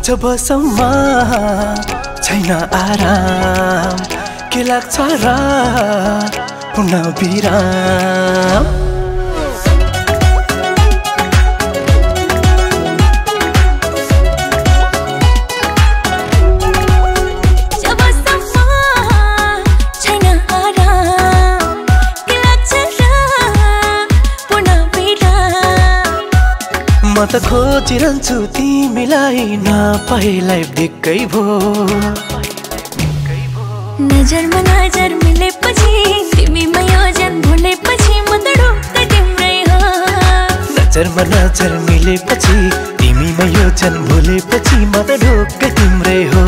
जबसम्म छैन आराम के लाग्छ र पुनः विराम म त खोजिरहन्छु तिमीलाई नपाएलाई दिक्कै भो नजरमा नजर मिलेपछि तिमीमा योजन भुलेपछि म त ढुक्कै तिम्रै हो नजरमा नजर मिलेपछि तिमीमा योजन भुलेपछि म त ढुक्कै तिम्रै हो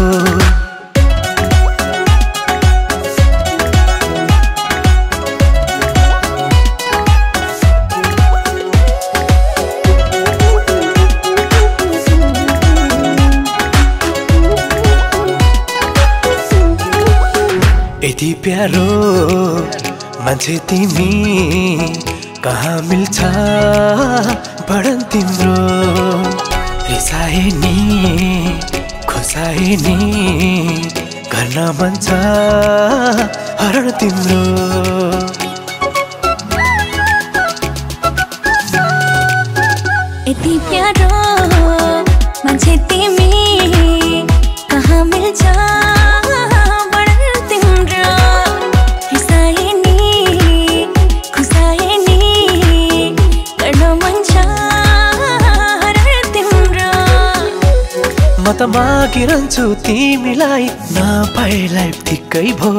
यति प्यारो मान्छे तिमी कहाँ मिल्छ बढन तिम्रो रिसाए नि खुसाए नि गर्न मन छ हरण तिम्रो यति प्यारो मान्छे तिमी कहाँ मिल्छ म त मागिरहन्छु तिमीलाई नपाएलाई दिक्कै भो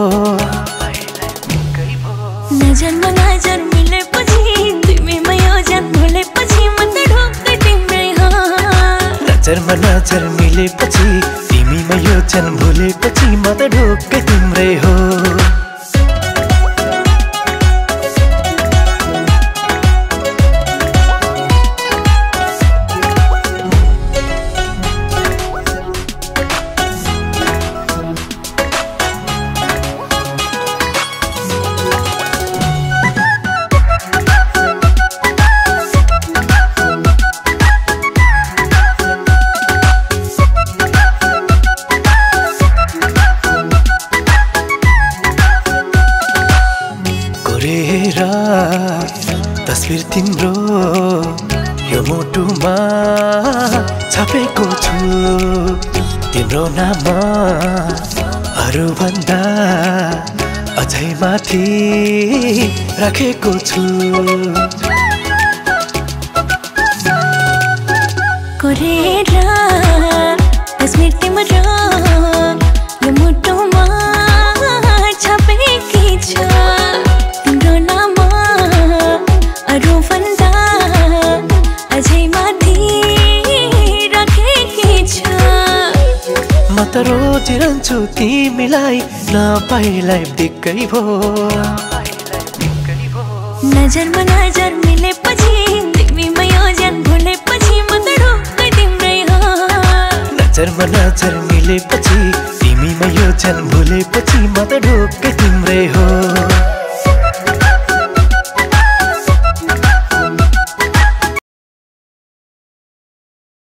नजरमा नजर मिलेपछि तिमीमा योजन भुलेपछि म त ढुक्कै तिम्रै हो नजरमा नजर मिलेपछि तिमीमा योजन भुलेपछि म त ढुक्कै तिम्रै हो तस्बिर तिम्रो यो मुटुमा छापेको छु तिम्रो नाम अरूभन्दा अझै माथि राखेको छु कोरेर तस्बिर तिम्रो यो मुटुमा छापेकी छु म त रोजिरहन्छु तिमीलाई नपाएलाई दिक्कै भो नजरमा नजर मिलेपछि तिमीमा योजन भुलेपछि म त ढुक्कै तिम्रै हो नजरमा नजर मिलेपछि तिमीमा योजन भुलेपछि म त ढुक्कै तिम्रै हो